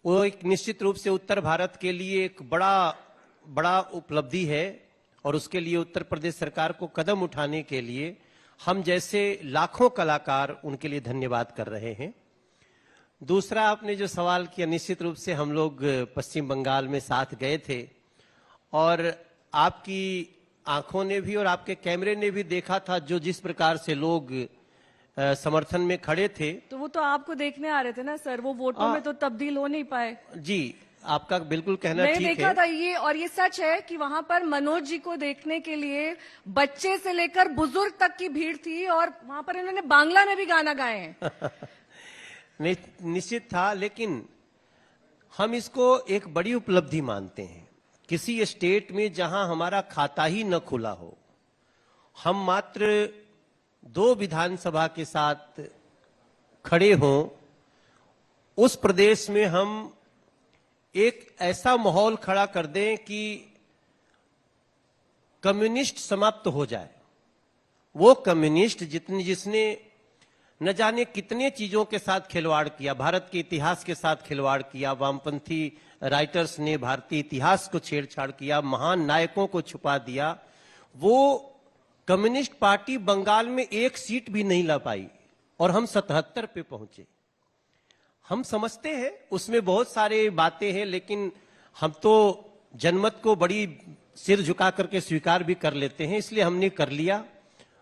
वो एक निश्चित रूप से उत्तर भारत के लिए एक बड़ा उपलब्धि है और उसके लिए उत्तर प्रदेश सरकार को कदम उठाने के लिए हम जैसे लाखों कलाकार उनके लिए धन्यवाद कर रहे हैं। दूसरा, आपने जो सवाल किया, निश्चित रूप से हम लोग पश्चिम बंगाल में साथ गए थे और आपकी आंखों ने भी और आपके कैमरे ने भी देखा था जो जिस प्रकार से लोग समर्थन में खड़े थे। तो वो तो आपको देखने आ रहे थे ना सर, वो वोटों में तो तब्दील हो नहीं पाए। जी, आपका बिल्कुल कहना ठीक है। मैंने देखा था ये, और ये सच है कि वहां पर मनोज जी को देखने के लिए बच्चे से लेकर बुजुर्ग तक की भीड़ थी और वहां पर इन्होंने बांग्ला में भी गाना गाए हैं। निश्चित था, लेकिन हम इसको एक बड़ी उपलब्धि मानते हैं। किसी स्टेट में जहां हमारा खाता ही न खुला हो, हम मात्र 2 विधानसभा के साथ खड़े हों, उस प्रदेश में हम एक ऐसा माहौल खड़ा कर दें कि कम्युनिस्ट समाप्त हो जाए। वो कम्युनिस्ट जिसने न जाने कितने चीजों के साथ खिलवाड़ किया, भारत के इतिहास के साथ खिलवाड़ किया, वामपंथी राइटर्स ने भारतीय इतिहास को छेड़छाड़ किया, महान नायकों को छुपा दिया, वो कम्युनिस्ट पार्टी बंगाल में 1 सीट भी नहीं ला पाई और हम 77 पे पहुंचे। हम समझते हैं उसमें बहुत सारे बातें हैं, लेकिन हम तो जनमत को बड़ी सिर झुका करके स्वीकार भी कर लेते हैं, इसलिए हमने कर लिया।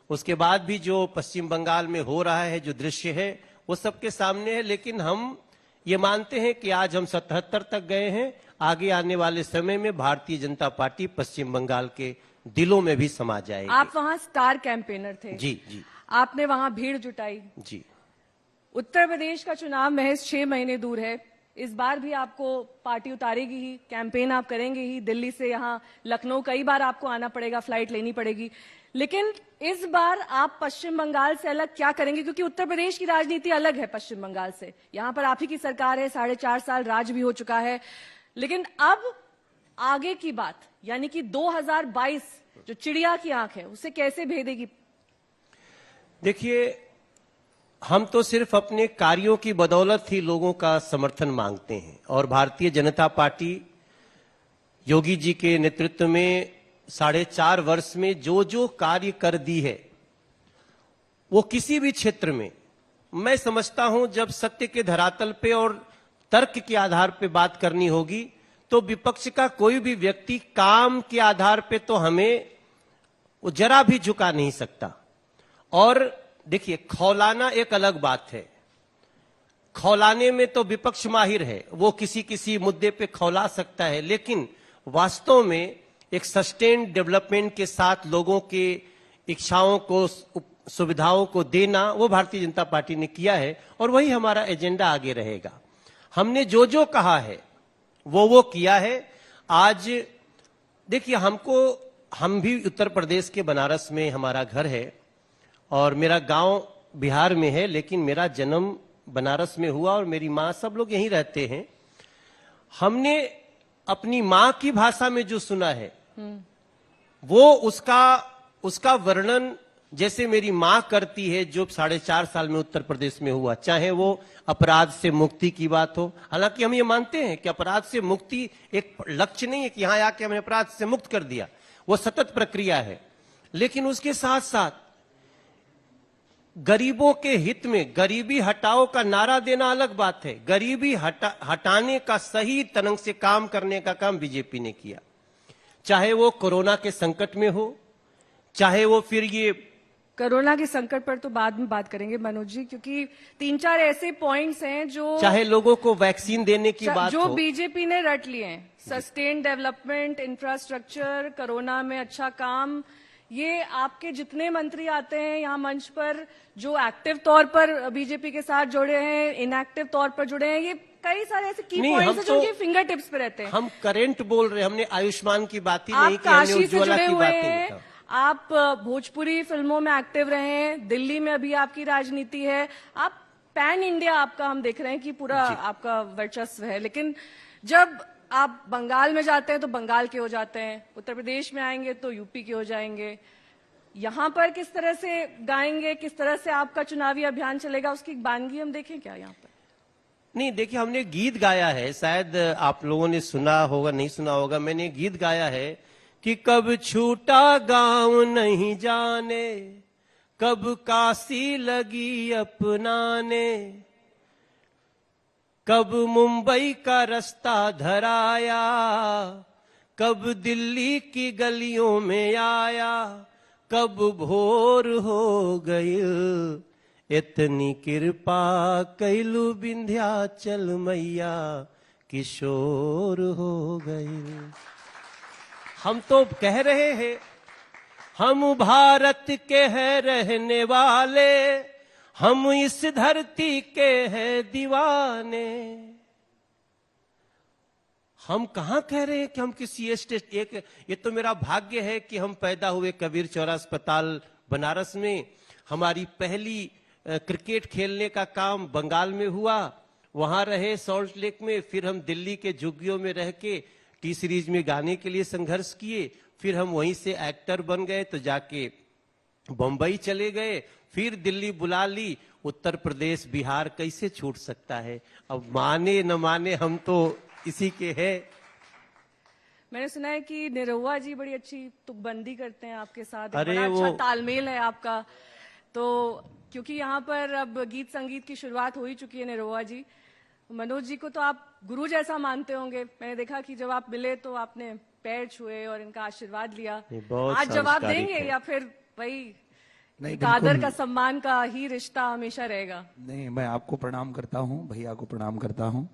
उसके बाद भी जो पश्चिम बंगाल में हो रहा है, जो दृश्य है, वो सबके सामने है, लेकिन हम ये मानते हैं कि आज हम 77 तक गए हैं। आगे आने वाले समय में भारतीय जनता पार्टी पश्चिम बंगाल के दिलों में भी समा जाएगी। आप वहां स्टार कैंपेनर थे। जी जी। आपने वहां भीड़ जुटाई। जी। उत्तर प्रदेश का चुनाव महज 6 महीने दूर है। इस बार भी आपको पार्टी उतारेगी ही, कैंपेन आप करेंगे ही। दिल्ली से यहाँ लखनऊ कई बार आपको आना पड़ेगा, फ्लाइट लेनी पड़ेगी, लेकिन इस बार आप पश्चिम बंगाल से अलग क्या करेंगे? क्योंकि उत्तर प्रदेश की राजनीति अलग है पश्चिम बंगाल से। यहाँ पर आप ही की सरकार है, 4.5 साल राज भी हो चुका है, लेकिन अब आगे की बात, यानी कि 2022 जो चिड़िया की आंख है, उसे कैसे भेदेगी? देखिए, हम तो सिर्फ अपने कार्यों की बदौलत ही लोगों का समर्थन मांगते हैं और भारतीय जनता पार्टी योगी जी के नेतृत्व में 4.5 वर्ष में जो कार्य कर दी है, वो किसी भी क्षेत्र में, मैं समझता हूं जब सत्य के धरातल पे और तर्क के आधार पे बात करनी होगी तो विपक्ष का कोई भी व्यक्ति काम के आधार पे तो हमें वो जरा भी झुका नहीं सकता। और देखिए, खौलाना एक अलग बात है, खौलाने में तो विपक्ष माहिर है, वो किसी मुद्दे पे खौला सकता है, लेकिन वास्तव में एक सस्टेन्ड डेवलपमेंट के साथ लोगों के इच्छाओं को, सुविधाओं को देना, वो भारतीय जनता पार्टी ने किया है और वही हमारा एजेंडा आगे रहेगा। हमने जो कहा है वो किया है। आज देखिए, हम भी उत्तर प्रदेश के बनारस में हमारा घर है और मेरा गांव बिहार में है, लेकिन मेरा जन्म बनारस में हुआ और मेरी माँ, सब लोग यहीं रहते हैं। हमने अपनी माँ की भाषा में जो सुना है वो उसका वर्णन जैसे मेरी माँ करती है, जो 4.5 साल में उत्तर प्रदेश में हुआ, चाहे वो अपराध से मुक्ति की बात हो। हालांकि हम ये मानते हैं कि अपराध से मुक्ति एक लक्ष्य नहीं है कि यहां आके हमने अपराध से मुक्त कर दिया, वो सतत प्रक्रिया है, लेकिन उसके साथ साथ गरीबों के हित में गरीबी हटाओ का नारा देना अलग बात है। गरीबी हटाने का सही तरंग से काम करने का काम बीजेपी ने किया, चाहे वो कोरोना के संकट में हो, चाहे वो फिर ये कोरोना के संकट पर तो बाद में बात करेंगे मनोज जी, क्योंकि 3-4 ऐसे पॉइंट्स हैं जो, चाहे लोगों को वैक्सीन देने की बात जो हो, बीजेपी ने रट लिए हैं, सस्टेन डेवलपमेंट, इंफ्रास्ट्रक्चर, कोरोना में अच्छा काम। ये आपके जितने मंत्री आते हैं यहाँ मंच पर, जो एक्टिव तौर पर बीजेपी के साथ जुड़े हैं, इनएक्टिव तौर पर जुड़े हैं, ये कई सारे ऐसे की पॉइंट्स हैं जो उनके फिंगर टिप्स पे रहते हैं। हम करंट बोल रहे हैं, हमने आयुष्मान की बात ही आप नहीं की, हमने काशी से उज्ज्वला जुड़े की हुए बात नहीं हैं, की। आप भोजपुरी फिल्मों में एक्टिव रहे हैं, दिल्ली में अभी आपकी राजनीति है, आप पैन इंडिया, आपका हम देख रहे हैं कि पूरा आपका वर्चस्व है। लेकिन जब आप बंगाल में जाते हैं तो बंगाल के हो जाते हैं, उत्तर प्रदेश में आएंगे तो यूपी के हो जाएंगे। यहाँ पर किस तरह से गाएंगे, किस तरह से आपका चुनावी अभियान चलेगा, उसकी बानगी हम देखें क्या यहाँ पर? नहीं, देखिए हमने गीत गाया है, शायद आप लोगों ने सुना होगा, नहीं सुना होगा। मैंने गीत गाया है कि कब छूटा गांव नहीं जाने, कब काशी लगी अपनाने, कब मुंबई का रास्ता धराया, कब दिल्ली की गलियों में आया, कब भोर हो गई, इतनी कृपा कैलू विंध्याचल मैया, किशोर हो गई। हम तो कह रहे हैं, हम भारत के हैं रहने वाले, हम इस धरती के हैं दीवाने। हम कहां कह रहे हैं कि हम किसी एक, ये तो मेरा भाग्य है कि हम पैदा हुए कबीर चौरा अस्पताल बनारस में। हमारी पहली क्रिकेट खेलने का काम बंगाल में हुआ, वहां रहे सॉल्ट लेक में, फिर हम दिल्ली के झुग्गियों में रह के टी सीरीज में गाने के लिए संघर्ष किए, फिर हम वहीं से एक्टर बन गए तो जाके बंबई चले गए, फिर दिल्ली बुला ली, उत्तर प्रदेश बिहार कैसे छूट सकता है। अब माने न माने हम तो इसी के हैं। मैंने सुना है कि निरहुआ जी बड़ी अच्छी तुकबंदी करते हैं आपके साथ, अरे बड़ा अच्छा वो तालमेल है आपका। तो क्योंकि यहाँ पर अब गीत संगीत की शुरुआत हो ही चुकी है निरहुआ जी, मनोज जी को तो आप गुरु जैसा मानते होंगे। मैंने देखा कि जब आप मिले तो आपने पैर छुए और इनका आशीर्वाद लिया। बहुत आज जवाब संस्कारिक देंगे है। या फिर वही नहीं, एक आदर बिल्कुल का सम्मान का ही रिश्ता हमेशा रहेगा? नहीं, मैं आपको प्रणाम करता हूँ, भैया को प्रणाम करता हूँ,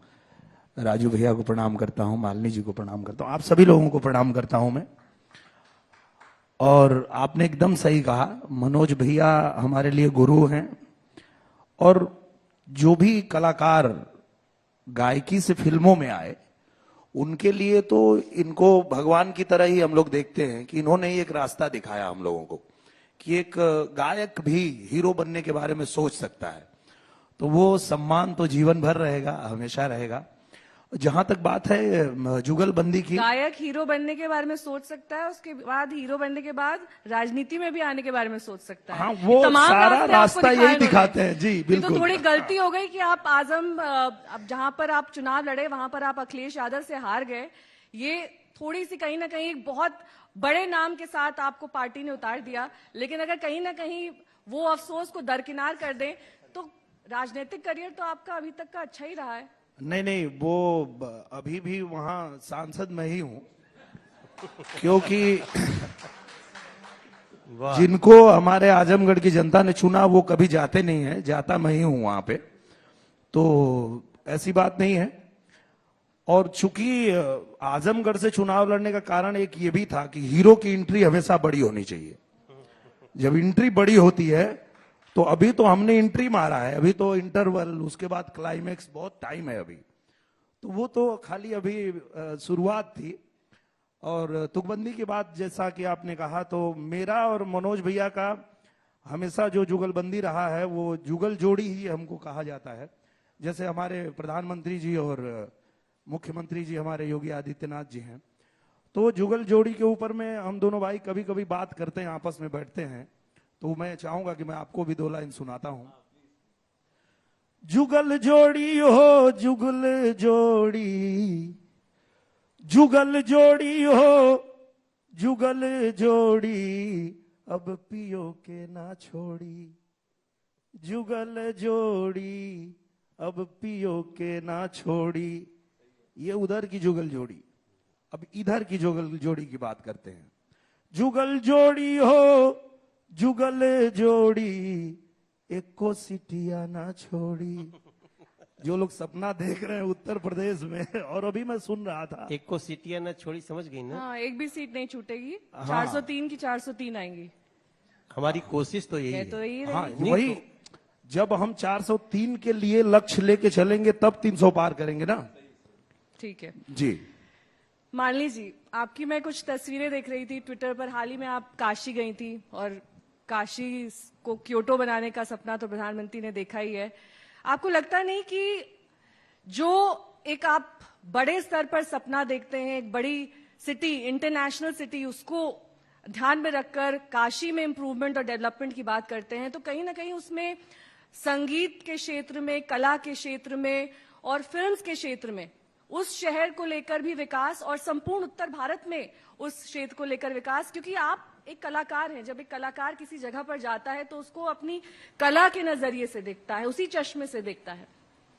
राजू भैया को प्रणाम करता हूँ, मालिनी जी को प्रणाम करता हूँ, आप सभी लोगों को प्रणाम करता हूँ मैं। और आपने एकदम सही कहा, मनोज भैया हमारे लिए गुरु हैं। और जो भी कलाकार गायकी से फिल्मों में आए, उनके लिए तो इनको भगवान की तरह ही हम लोग देखते हैं कि इन्होंने ही एक रास्ता दिखाया हम लोगों को कि एक गायक भी हीरो बनने के बारे में सोच सकता है। तो वो सम्मान तो जीवन भर रहेगा, हमेशा रहेगा। जहां तक बात है जुगलबंदी की, गायक हीरो बनने के बारे में सोच सकता है, उसके बाद हीरो बनने के बाद राजनीति में भी आने के बारे में सोच सकता है। हाँ, वो तमाम सारा रास्ते रास्ता आपको दिखाए यही दिखाते उन्होंने। हैं जी, ये बिल्कुल। तो थोड़ी गलती हो गई कि आप आजम, अब जहां पर आप चुनाव लड़े वहां पर आप अखिलेश यादव से हार गए। ये थोड़ी सी कहीं ना कहीं एक बहुत बड़े नाम के साथ आपको पार्टी ने उतार दिया। लेकिन अगर कहीं ना कहीं वो अफसोस को दरकिनार कर दें तो राजनीतिक करियर तो आपका अभी तक का अच्छा ही रहा है। नहीं नहीं, वो अभी भी वहां सांसद मैं ही हूं, क्योंकि जिनको हमारे आजमगढ़ की जनता ने चुना वो कभी जाते नहीं है, जाता मैं ही हूं वहां पे, तो ऐसी बात नहीं है। और चूंकि आजमगढ़ से चुनाव लड़ने का कारण एक ये भी था कि हीरो की एंट्री हमेशा बड़ी होनी चाहिए। जब एंट्री बड़ी होती है तो अभी तो हमने एंट्री मारा है, अभी तो इंटरवल, उसके बाद क्लाइमेक्स, बहुत टाइम है अभी, तो वो तो खाली अभी शुरुआत थी। और तुकबंदी की बात जैसा कि आपने कहा, तो मेरा और मनोज भैया का हमेशा जो जुगलबंदी रहा है वो जुगल जोड़ी ही हमको कहा जाता है। जैसे हमारे प्रधानमंत्री जी और मुख्यमंत्री जी हमारे योगी आदित्यनाथ जी हैं, तो जुगल जोड़ी के ऊपर में हम दोनों भाई कभी कभी बात करते हैं, आपस में बैठते हैं। तो मैं चाहूंगा कि मैं आपको भी 2 लाइन सुनाता हूं। जुगल जोड़ी हो जुगल जोड़ी, जुगल जोड़ी हो जुगल जोड़ी, अब पियो के ना छोड़ी, जुगल जोड़ी अब पियो के ना छोड़ी। ये उधर की जुगल जोड़ी। अब इधर की जुगल जोड़ी की बात करते हैं। जुगल जोड़ी हो जुगल जोड़ी, एक को सिटिया ना छोड़ी। जो लोग सपना देख रहे हैं उत्तर प्रदेश में, और अभी मैं सुन रहा था, एक को सीटियां ना छोड़ी, समझ गई ना? हाँ, एक भी सीट नहीं छूटेगी। हाँ। 403 की 403 आएंगी। हमारी कोशिश तो यही है है। तो यही हाँ रहेगी। वही, जब हम 403 के लिए लक्ष्य लेके चलेंगे तब 300 पार करेंगे ना। ठीक है जी, मालिनी जी, आपकी मैं कुछ तस्वीरें देख रही थी ट्विटर पर। हाल ही में आप काशी गई थी और काशी को क्योटो बनाने का सपना तो प्रधानमंत्री ने देखा ही है। आपको लगता नहीं कि जो एक आप बड़े स्तर पर सपना देखते हैं, एक बड़ी सिटी, इंटरनेशनल सिटी, उसको ध्यान में रखकर काशी में इंप्रूवमेंट और डेवलपमेंट की बात करते हैं, तो कहीं ना कहीं उसमें संगीत के क्षेत्र में, कला के क्षेत्र में और फिल्म्स के क्षेत्र में उस शहर को लेकर भी विकास और संपूर्ण उत्तर भारत में उस क्षेत्र को लेकर विकास, क्योंकि आप एक कलाकार हैं। जब एक कलाकार किसी जगह पर जाता है तो उसको अपनी कला के नजरिए से देखता है, उसी चश्मे से देखता है।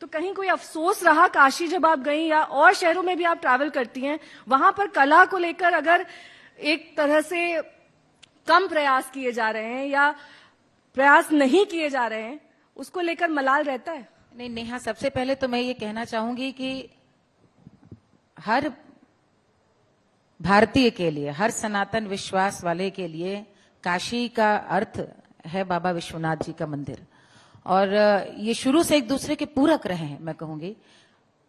तो कहीं कोई अफसोस रहा काशी जब आप गई, या और शहरों में भी आप ट्रैवल करती हैं, वहां पर कला को लेकर अगर एक तरह से कम प्रयास किए जा रहे हैं या प्रयास नहीं किए जा रहे हैं, उसको लेकर मलाल रहता है? नहीं नेहा, सबसे पहले तो मैं ये कहना चाहूंगी कि हर भारतीय के लिए, हर सनातन विश्वास वाले के लिए काशी का अर्थ है बाबा विश्वनाथ जी का मंदिर, और ये शुरू से एक दूसरे के पूरक रहे हैं मैं कहूंगी।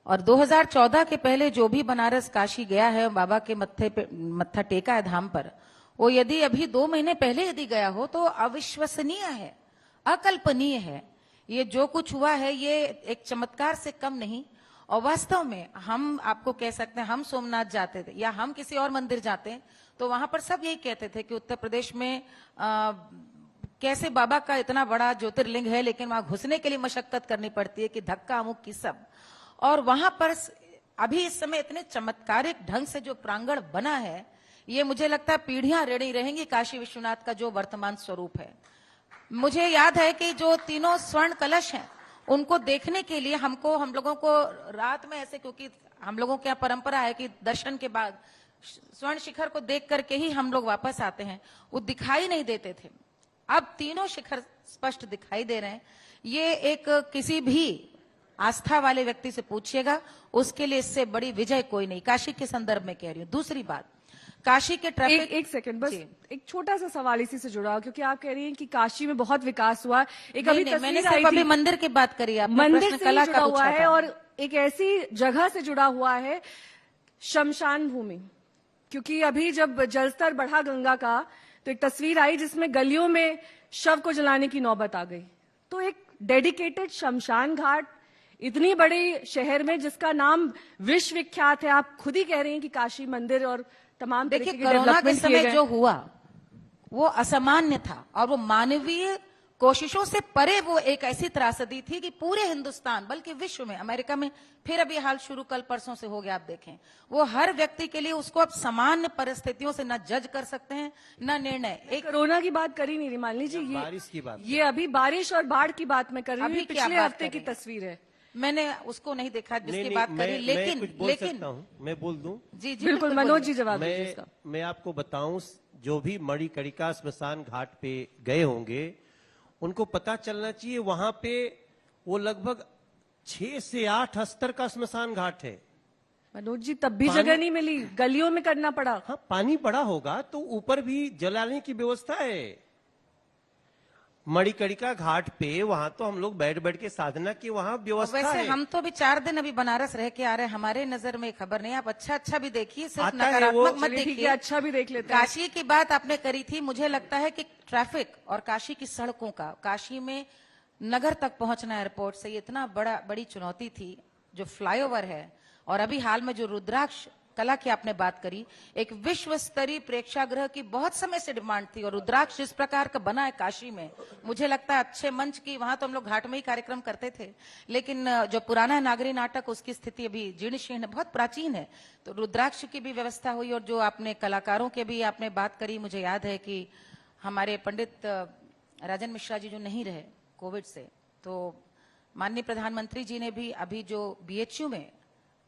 और 2014 के पहले जो भी बनारस काशी गया है, बाबा के मत्थे पे मत्था टेका है धाम पर, वो यदि अभी 2 महीने पहले यदि गया हो तो अविश्वसनीय है, अकल्पनीय है। ये जो कुछ हुआ है ये एक चमत्कार से कम नहीं। और वास्तव में हम आपको कह सकते हैं, हम सोमनाथ जाते थे या हम किसी और मंदिर जाते तो वहां पर सब यही कहते थे कि उत्तर प्रदेश में कैसे बाबा का इतना बड़ा ज्योतिर्लिंग है, लेकिन वहां घुसने के लिए मशक्कत करनी पड़ती है कि धक्का अमुक की सब। और वहां पर अभी इस समय इतने चमत्कारिक ढंग से जो प्रांगण बना है, ये मुझे लगता है पीढ़ियां ऋणी रहेंगी काशी विश्वनाथ का जो वर्तमान स्वरूप है। मुझे याद है कि जो 3 स्वर्ण कलश हैं, उनको देखने के लिए हम लोगों को रात में ऐसे, क्योंकि हम लोगों की यहाँ परंपरा है कि दर्शन के बाद स्वर्ण शिखर को देख करके ही हम लोग वापस आते हैं, वो दिखाई नहीं देते थे। अब 3 शिखर स्पष्ट दिखाई दे रहे हैं। ये एक किसी भी आस्था वाले व्यक्ति से पूछिएगा, उसके लिए इससे बड़ी विजय कोई नहीं, काशी के संदर्भ में कह रही हूँ। दूसरी बात, काशी के ट्रैफिक, एक सेकंड बस, एक छोटा सा सवाल इसी से जुड़ा, क्योंकि आप कह रही हैं कि काशी में बहुत विकास हुआ। एक अभी मैंने सिर्फ अभी मंदिर की बात करी, आपने मंदिर प्रश्न से कला जुड़ा का हुआ पूछा है था। और एक ऐसी जगह से जुड़ा हुआ है, शमशान भूमि। क्योंकि अभी जब जलस्तर बढ़ा गंगा का, तो एक तस्वीर आई जिसमें गलियों में शव को जलाने की नौबत आ गई। तो एक डेडिकेटेड शमशान घाट इतनी बड़ी शहर में, जिसका नाम विश्व विख्यात है, आप खुद ही कह रही हैं कि काशी मंदिर और तमाम देखिए, कोरोना के समय जो हुआ वो असामान्य था, और वो मानवीय कोशिशों से परे वो एक ऐसी त्रासदी थी कि पूरे हिंदुस्तान बल्कि विश्व में, अमेरिका में फिर अभी हाल शुरू कल परसों से हो गया, आप देखें, वो हर व्यक्ति के लिए उसको अब सामान्य परिस्थितियों से न जज कर सकते हैं न निर्णय। एक कोरोना की बात करी नहीं रिमाली जी, बारिश की बात, ये अभी बारिश और बाढ़ की बात मैं कर रही हूँ, अभी क्या पिछले बात हफ्ते की कर रही हैं? तस्वीर है। मैंने उसको नहीं देखा जिसकी नहीं, बात करी, मैं कुछ बोल सकता हूं, मैं बोल दूं? जी जी बिल्कुल, मनोज जी जवाब दीजिए मैं इसका। मैं आपको बताऊं, जो भी मणिकर्णिका स्मशान घाट पे गए होंगे, उनको पता चलना चाहिए वहां पे वो लगभग 6 से 8 अस्तर का स्मशान घाट है। मनोज जी, तब भी जगह नहीं मिली, गलियों में करना पड़ा। हाँ, पानी बड़ा होगा तो ऊपर भी जलाने की व्यवस्था है। मणिकर्णिका घाट पे वहां तो हम लोग बैठ बैठ के साधना की वहां व्यवस्था वैसे है। हम तो अभी 4 दिन अभी बनारस रह के आ रहे हैं, हमारे नजर में खबर नहीं। आप अच्छा भी देखिए, सिर्फ आता है नकारात्मक वो, मत चलिए ठीक है, देखिए। अच्छा भी देख लेते हैं। काशी की बात आपने करी थी, मुझे लगता है कि ट्रैफिक और काशी की सड़कों का, काशी में नगर तक पहुंचना एयरपोर्ट से, ये इतना बड़ी चुनौती थी। जो फ्लाईओवर है, और अभी हाल में जो रुद्राक्ष कला की आपने बात करी, एक विश्व स्तरीय प्रेक्षागृह की बहुत समय से डिमांड थी, और रुद्राक्ष जिस प्रकार का बना है काशी में, मुझे लगता है अच्छे मंच की, वहां तो हम लोग घाट में ही कार्यक्रम करते थे, लेकिन जो पुराना है नागरी नाटक, उसकी स्थिति अभी जीर्ण शीर्ण है, बहुत प्राचीन है। तो रुद्राक्ष की भी व्यवस्था हुई। और जो आपने कलाकारों के भी आपने बात करी, मुझे याद है कि हमारे पंडित राजन मिश्रा जी जो नहीं रहे कोविड से, तो माननीय प्रधानमंत्री जी ने भी अभी जो BHU में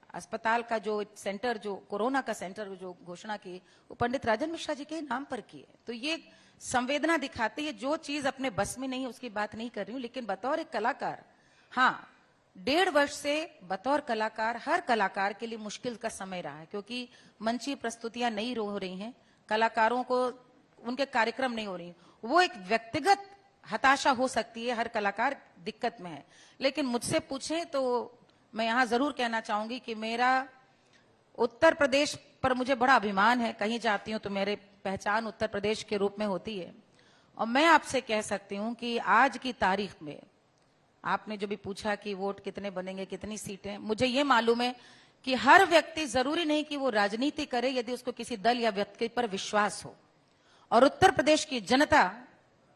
अस्पताल का जो सेंटर, जो कोरोना का सेंटर जो घोषणा की, वो पंडित राजन मिश्रा जी के नाम पर की है। तो ये संवेदना दिखाती है। जो चीज अपने बस में नहीं उसकी बात नहीं कर रही हूँ, लेकिन बतौर एक कलाकार, हाँ, 1.5 वर्ष से बतौर कलाकार, हर कलाकार के लिए मुश्किल का समय रहा है, क्योंकि मंचीय प्रस्तुतियां नहीं हो रही हैं, कलाकारों को उनके कार्यक्रम नहीं हो रही। वो एक व्यक्तिगत हताशा हो सकती है, हर कलाकार दिक्कत में है। लेकिन मुझसे पूछें तो मैं यहां जरूर कहना चाहूंगी कि मेरा उत्तर प्रदेश पर मुझे बड़ा अभिमान है। कहीं जाती हूं तो मेरे पहचान उत्तर प्रदेश के रूप में होती है। और मैं आपसे कह सकती हूं कि आज की तारीख में, आपने जो भी पूछा कि वोट कितने बनेंगे, कितनी सीटें, मुझे ये मालूम है कि हर व्यक्ति, जरूरी नहीं कि वो राजनीति करे, यदि उसको किसी दल या व्यक्ति पर विश्वास हो, और उत्तर प्रदेश की जनता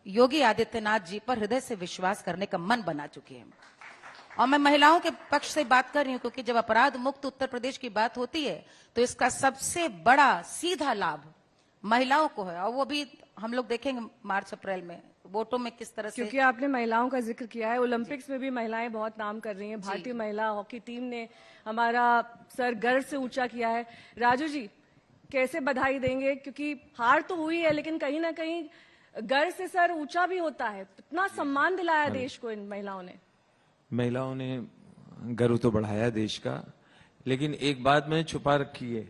योगी आदित्यनाथ जी पर हृदय से विश्वास करने का मन बना चुकी है। और मैं महिलाओं के पक्ष से बात कर रही हूं, क्योंकि जब अपराध मुक्त उत्तर प्रदेश की बात होती है तो इसका सबसे बड़ा सीधा लाभ महिलाओं को है। और वो भी हम लोग देखेंगे मार्च अप्रैल में वोटों में किस तरह से। क्योंकि आपने महिलाओं का जिक्र किया है, ओलंपिक्स में भी महिलाएं बहुत नाम कर रही हैं। भारतीय महिला हॉकी टीम ने हमारा सर गर्व से ऊंचा किया है। राजू जी, कैसे बधाई देंगे? क्योंकि हार तो हुई है, लेकिन कहीं ना कहीं गर्व से सर ऊंचा भी होता है। इतना सम्मान दिलाया देश को इन महिलाओं ने। महिलाओं ने गर्व तो बढ़ाया देश का, लेकिन एक बात मैंने छुपा रखी है,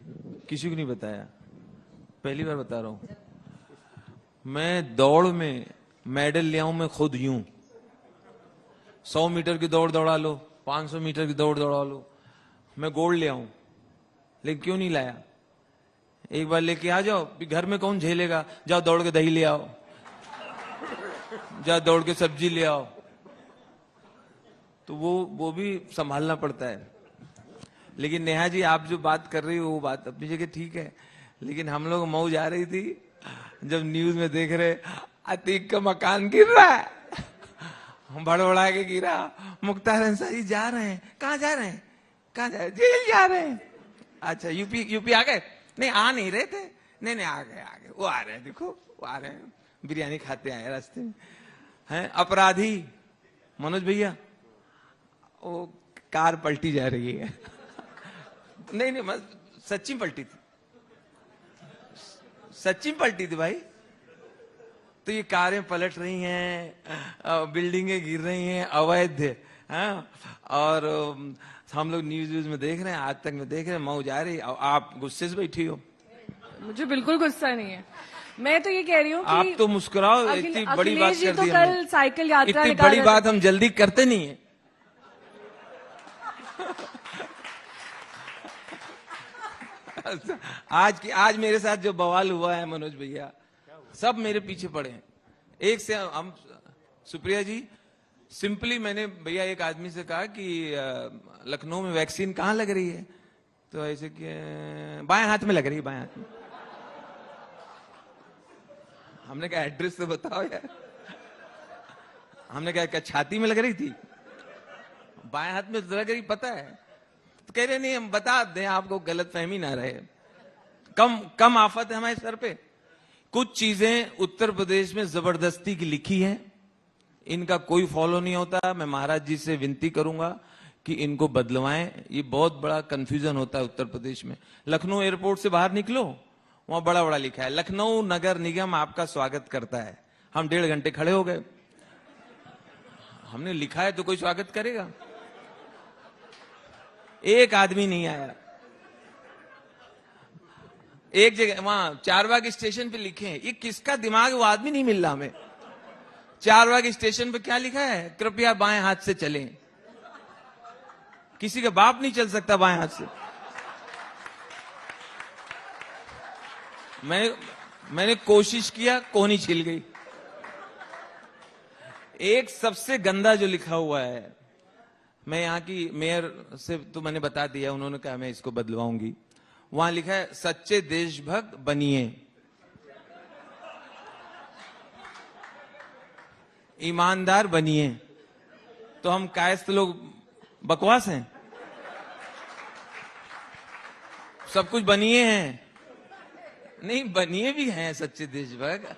किसी को नहीं बताया, पहली बार बता रहा हूं। मैं दौड़ में मेडल ले आऊं, मैं खुद यूं 100 मीटर की दौड़ दौड़ा लो, 500 मीटर की दौड़ दौड़ा लो, मैं गोल्ड ले आऊं, लेकिन क्यों नहीं लाया? एक बार लेके आ जाओ, घर में कौन झेलेगा? जाओ दौड़ के दही ले आओ, जाओ दौड़ के सब्जी ले आओ, तो वो भी संभालना पड़ता है। लेकिन नेहा जी, आप जो बात कर रही हो वो बात अपनी जगह ठीक है, लेकिन हम लोग मऊ जा रही थी, जब न्यूज में देख रहे अतीक का मकान गिर रहा है, बड़बड़ा के गिरा, मुख्तार अंसारी जा रहे हैं, कहाँ जा रहे हैं? कहाँ जा रहे हैं? जेल जा रहे हैं। अच्छा, यूपी आ गए? नहीं, आ नहीं रहे थे। नहीं आ गए वो आ रहे हैं, देखो वो आ रहे हैं, बिरयानी खाते आए रास्ते में। हैं अपराधी मनोज भैया, वो कार पलटी जा रही है। नहीं सच्ची पलटी थी, सच्ची पलटी थी भाई। तो ये कारें पलट रही हैं, बिल्डिंगें गिर रही हैं अवैध, हाँ। और हम लोग न्यूज में देख रहे हैं, आज तक में देख रहे हैं, मऊ जा रही, आप गुस्से से बैठी हो। मुझे बिल्कुल गुस्सा नहीं है। मैं तो ये कह रही हूँ कि आप तो मुस्कुराओ, इतनी बड़ी बात कर दी हमने। कल साइकिल यात्रा इतनी बड़ी बात हम जल्दी करते नहीं है। आज मेरे साथ जो बवाल हुआ है मनोज भैया, सब मेरे पीछे पड़े हैं। एक से हम सुप्रिया जी, सिंपली मैंने भैया एक आदमी से कहा कि लखनऊ में वैक्सीन कहाँ लग रही है? तो ऐसे कि बाएं हाथ में लग रही है, बाएं हाथ में। हमने कहा एड्रेस तो बताओ यार। हमने कहा क्या छाती में लग रही थी? बाएं हाथ में लग रही, पता है? तो कह रहे नहीं, हम बता दें आपको, गलत फहमी ना रहे। कम आफत है हमारे सर पे। कुछ चीजें उत्तर प्रदेश में जबरदस्ती की लिखी है, इनका कोई फॉलो नहीं होता। मैं महाराज जी से विनती करूंगा कि इनको बदलवाएं। ये बहुत बड़ा कंफ्यूजन होता है उत्तर प्रदेश में। लखनऊ एयरपोर्ट से बाहर निकलो, वहां बड़ा बड़ा लिखा है लखनऊ नगर निगम आपका स्वागत करता है। हम 1.5 घंटे खड़े हो गए। हमने लिखा है तो कोई स्वागत करेगा? एक आदमी नहीं आया। एक जगह वहां चारबाग स्टेशन पे लिखे हैं, ये किसका दिमाग, वो आदमी नहीं मिल रहा हमें। चारबाग स्टेशन पे क्या लिखा है? कृपया बाएं हाथ से चलें। किसी का बाप नहीं चल सकता बाएं हाथ से। मैंने कोशिश किया, कोहनी छिल गई। एक सबसे गंदा जो लिखा हुआ है, मैं यहाँ की मेयर से तो मैंने बता दिया, उन्होंने कहा मैं इसको बदलवाऊंगी। वहां लिखा है सच्चे देशभक्त बनिए, ईमानदार बनिए। तो हम कायस्थ लोग बकवास हैं? सब कुछ बनिए हैं? नहीं, बनिए भी हैं सच्चे देशभक्त,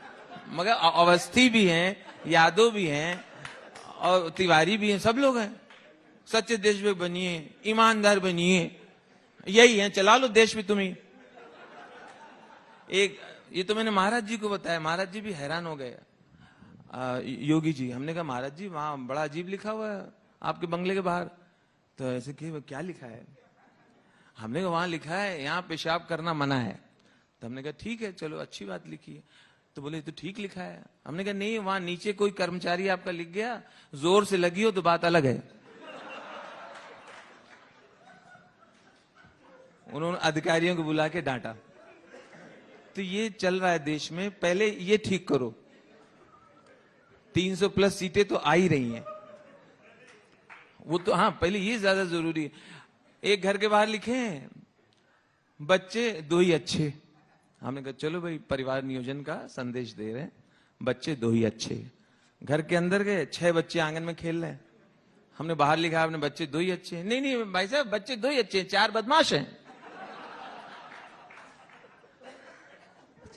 मगर अवस्थी भी हैं, यादव भी हैं, और तिवारी भी हैं, सब लोग हैं। सच्चे देशभक्त बनिए, ईमानदार बनिए, यही है, चला लो देश भी तुम्ही। एक ये तो मैंने महाराज जी को बताया, महाराज जी भी हैरान हो गए। योगी जी, हमने कहा महाराज जी वहां बड़ा अजीब लिखा हुआ है आपके बंगले के बाहर। तो ऐसे कि क्या लिखा है? हमने कहा वहां लिखा है यहाँ पेशाब करना मना है। तो हमने कहा ठीक है, चलो अच्छी बात लिखी है। तो बोले तो ठीक लिखा है। हमने कहा नहीं, वहां नीचे कोई कर्मचारी आपका लिख गया, जोर से लगी हो तो बात अलग है। उन्होंने अधिकारियों को बुला के डांटा। तो ये चल रहा है देश में। पहले ये ठीक करो, 300 प्लस सीटें तो आ ही रही हैं, वो तो हाँ, पहले ये ज्यादा जरूरी है। एक घर के बाहर लिखे हैं बच्चे 2 ही अच्छे। हमने कहा चलो भाई, परिवार नियोजन का संदेश दे रहे हैं, बच्चे 2 ही अच्छे। घर के अंदर गए, 6 बच्चे आंगन में खेल रहे हैं। हमने बाहर लिखा है अपने बच्चे 2 ही अच्छे हैं। नहीं नहीं भाई साहब, बच्चे 2 ही अच्छे हैं, 4 बदमाश हैं।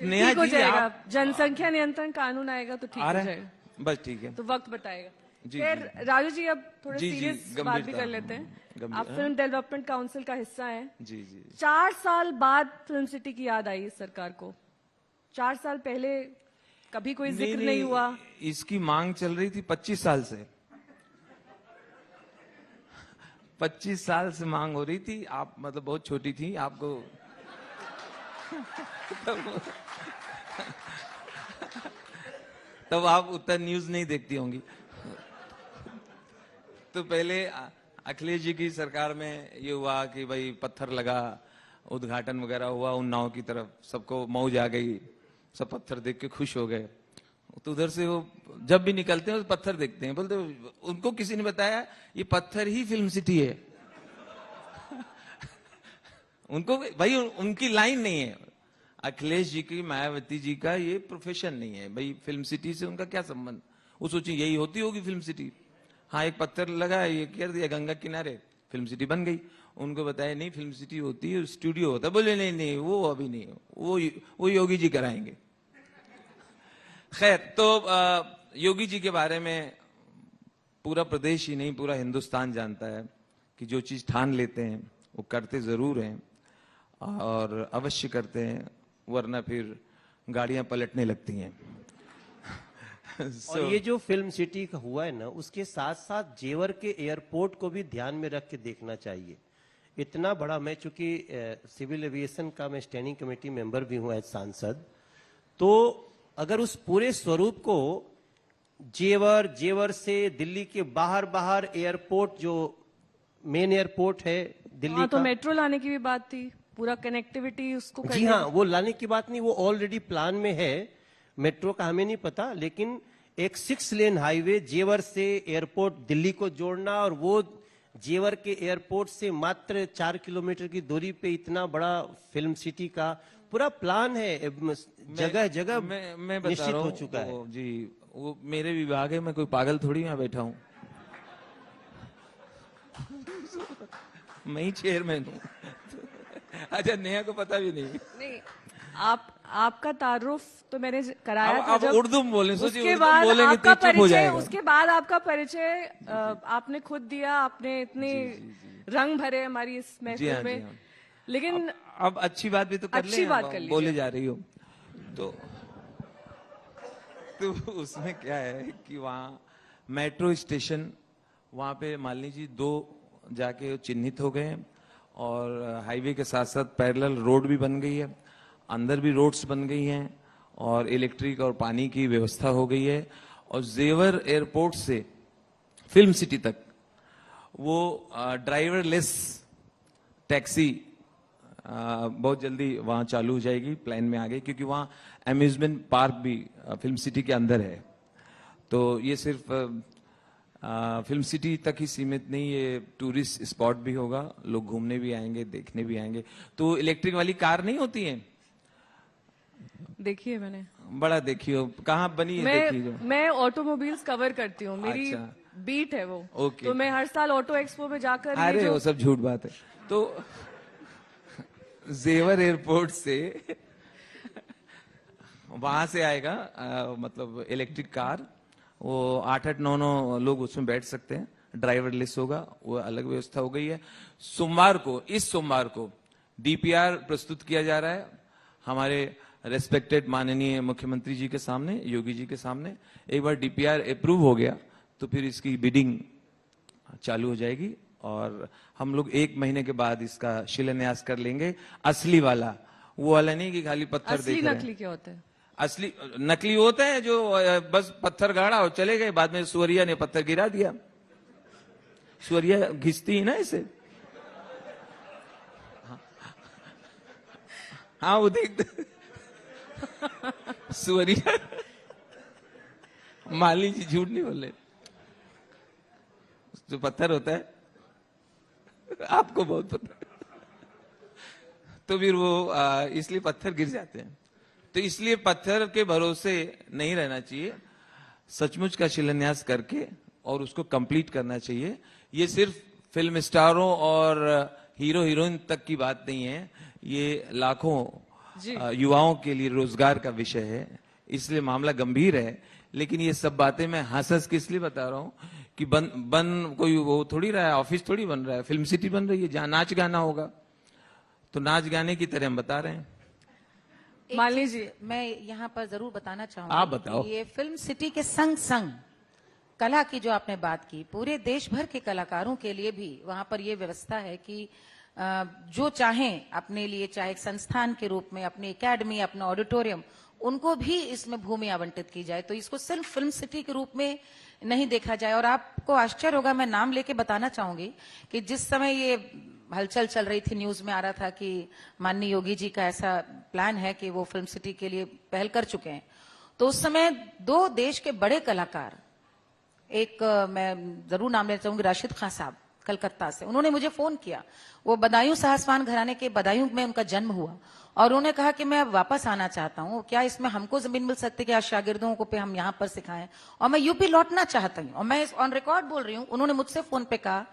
नेहा ठीक हो जी जाएगा, आप जनसंख्या नियंत्रण कानून आएगा तो ठीक आ हो रहे जाएगा, हैं, बस ठीक है। तो वक्त बताएगा। जी, खैर राजू जी, अब थोड़ा जी, सीरियस गंभीरता। बात भी कर लेते हैं। गंभीर, आप फिल्म डेवलपमेंट काउंसिल का हिस्सा हैं। जी जी 4 साल बाद फिल्म सिटी की याद आई इस सरकार को। 4 साल पहले कभी कोई जिक्र नहीं हुआ। इसकी मांग चल रही थी 25 साल से। 25 साल से मांग हो रही थी। आप मतलब बहुत छोटी थी आपको तब आप उतना न्यूज नहीं देखती होंगी। तो पहले अखिलेश जी की सरकार में ये हुआ कि भाई पत्थर लगा, उद्घाटन वगैरह हुआ उन्नाव की तरफ, सबको मौज आ गई, सब पत्थर देख के खुश हो गए। तो उधर से वो जब भी निकलते हैं तो पत्थर देखते हैं, बोलते उनको किसी ने बताया ये पत्थर ही फिल्म सिटी है। उनको भाई उनकी लाइन नहीं है। अखिलेश जी की, मायावती जी का ये प्रोफेशन नहीं है भाई। फिल्म सिटी से उनका क्या संबंध? वो सोचिए यही होती होगी फिल्म सिटी। हाँ, एक पत्थर लगा, ये कर दिया गंगा किनारे, फिल्म सिटी बन गई। उनको बताया नहीं फिल्म सिटी होती है, स्टूडियो होता है। बोले नहीं नहीं वो अभी नहीं, वो योगी जी कराएंगे। खैर, तो योगी जी के बारे में पूरा प्रदेश ही नहीं पूरा हिंदुस्तान जानता है कि जो चीज ठान लेते हैं वो करते जरूर हैं और अवश्य करते हैं, वरना फिर गाड़ियां पलटने लगती हैं। और ये जो फिल्म सिटी का हुआ है ना, उसके साथ साथ जेवर के एयरपोर्ट को भी ध्यान में रख के देखना चाहिए। इतना बड़ा, मैं चूंकि सिविल एविएशन का मैं स्टैंडिंग कमेटी मेंबर भी हूं एज सांसद, तो अगर उस पूरे स्वरूप को जेवर से दिल्ली के बाहर एयरपोर्ट जो मेन एयरपोर्ट है दिल्ली हाँ, तो का, मेट्रो लाने की भी बात थी, पूरा कनेक्टिविटी उसको जी करने हाँ, वो लाने की बात नहीं, वो ऑलरेडी प्लान में है। मेट्रो का हमें नहीं पता, लेकिन एक 6 लेन हाईवे जेवर से एयरपोर्ट दिल्ली को जोड़ना, और वो जेवर के एयरपोर्ट से मात्र 4 किलोमीटर की दूरी पे इतना बड़ा फिल्म सिटी का पूरा प्लान है। जगह जगह मैं बता निश्चित रहा हो हूं, चुका है। जी वो मेरे विभाग है, मैं कोई पागल थोड़ी यहाँ बैठा हूं। मैं ही चेयरमैन हूँ। अच्छा, नेहा को पता भी नहीं। नहीं, आपका तारुफ तो मैंने कराया था अब जब, उर्दू में बोलें, सोचिए उसके उर्दू बाद में बोलेंगे आपका तो चुप हो परिचय, जाएगा। उसके बाद आपका परिचय आपने खुद दिया। आपने इतने रंग भरे हमारी इस जी महफिल हाँ, में। जी हाँ। लेकिन अब अच्छी बात भी तो कर अच्छी लें, बात अब कर लीजिए। बोले जा रही हो तो उसमें क्या है कि वहाँ मेट्रो स्टेशन, वहाँ पे मान लीजिए 2 जाके चिन्हित हो गए हैं, और हाईवे के साथ साथ पैरेलल रोड भी बन गई है, अंदर भी रोड्स बन गई हैं, और इलेक्ट्रिक और पानी की व्यवस्था हो गई है। और जेवर एयरपोर्ट से फिल्म सिटी तक वो ड्राइवरलेस टैक्सी बहुत जल्दी वहां चालू हो जाएगी, प्लान में आ गई, क्योंकि वहां अम्यूजमेंट पार्क भी फिल्म सिटी के अंदर है। तो ये सिर्फ फिल्म सिटी तक ही सीमित नहीं, ये टूरिस्ट स्पॉट भी होगा, लोग घूमने भी आएंगे, देखने भी आएंगे। तो इलेक्ट्रिक वाली कार नहीं होती है, देखिए मैंने बड़ा देखियो कहाँ बनी है, देखिए जो। मैं ऑटोमोबाइल्स कवर करती हूँ, मेरी अच्छा। बीट है वो। ओके। तो मैं हर साल ऑटो एक्सपो में जाकर ये अरे जो वो सब झूठ बात है। तो जेवर एयरपोर्ट से वहां से आएगा मतलब इलेक्ट्रिक कार, वो 8-9 लोग उसमें बैठ सकते हैं, ड्राइवरलेस होगा, वो अलग व्यवस्था हो गई है। सोमवार को, इस सोमवार को डीपीआर प्रस्तुत किया जा रहा है हमारे रेस्पेक्टेड माननीय मुख्यमंत्री जी के सामने, योगी जी के सामने। एक बार डीपीआर अप्रूव हो गया तो फिर इसकी बिडिंग चालू हो जाएगी, और हम लोग 1 महीने के बाद इसका शिलान्यास कर लेंगे। असली वाला, वो वाला नहीं कि खाली पत्थर असली देख रहे हैं। नकली क्या होता है? असली नकली होता है जो बस पत्थर गाड़ा और चले गए, बाद में सुअरिया ने पत्थर गिरा दिया। सुअरिया घिसती है ना इसे। हाँ वो देख सुअरिया, माली जी झूठ नहीं बोले, जो पत्थर होता है आपको बहुत पता है। तो फिर वो इसलिए पत्थर गिर जाते हैं। तो इसलिए पत्थर के भरोसे नहीं रहना चाहिए, सचमुच का शिलान्यास करके और उसको कंप्लीट करना चाहिए। ये सिर्फ फिल्म स्टारों और हीरो हीरोइन तक की बात नहीं है, ये लाखों युवाओं के लिए रोजगार का विषय है, इसलिए मामला गंभीर है। लेकिन ये सब बातें मैं हंस के इसलिए बता रहा हूं कि बन कोई वो थोड़ी रहा है, ऑफिस थोड़ी बन रहा है, फिल्म सिटी बन रही है जहां नाच गाना होगा, तो नाच गाने की तरह हम बता रहे हैं। मान लीजिए मैं यहाँ पर जरूर बताना आप चाहूंगी बताओ। कि ये फिल्म सिटी के संग संग कला की जो आपने बात की, पूरे देश भर के कलाकारों के लिए भी वहां पर ये व्यवस्था है कि जो चाहें अपने लिए, चाहे एक संस्थान के रूप में, अपनी एकेडमी, अपना ऑडिटोरियम, उनको भी इसमें भूमि आवंटित की जाए। तो इसको सिर्फ फिल्म सिटी के रूप में नहीं देखा जाए। और आपको आश्चर्य होगा, मैं नाम लेके बताना चाहूंगी कि जिस समय ये हलचल चल रही थी, न्यूज में आ रहा था कि माननीय योगी जी का ऐसा प्लान है कि वो फिल्म सिटी के लिए पहल कर चुके हैं, तो उस समय 2 देश के बड़े कलाकार, एक मैं जरूर नाम लेना चाहूंगी, राशिद खान साहब कलकत्ता से, उन्होंने मुझे फोन किया। वो बदायूं साहसवान घराने के बदायूं में उनका जन्म हुआ और उन्होंने कहा कि मैं अब वापस आना चाहता हूँ, क्या इसमें हमको जमीन मिल सकती है कि आज शागिर्दों को पे हम यहाँ पर सिखाएं, और मैं यूपी लौटना चाहता हूँ। और मैं ऑन रिकॉर्ड बोल रही हूँ, उन्होंने मुझसे फोन पे कहा।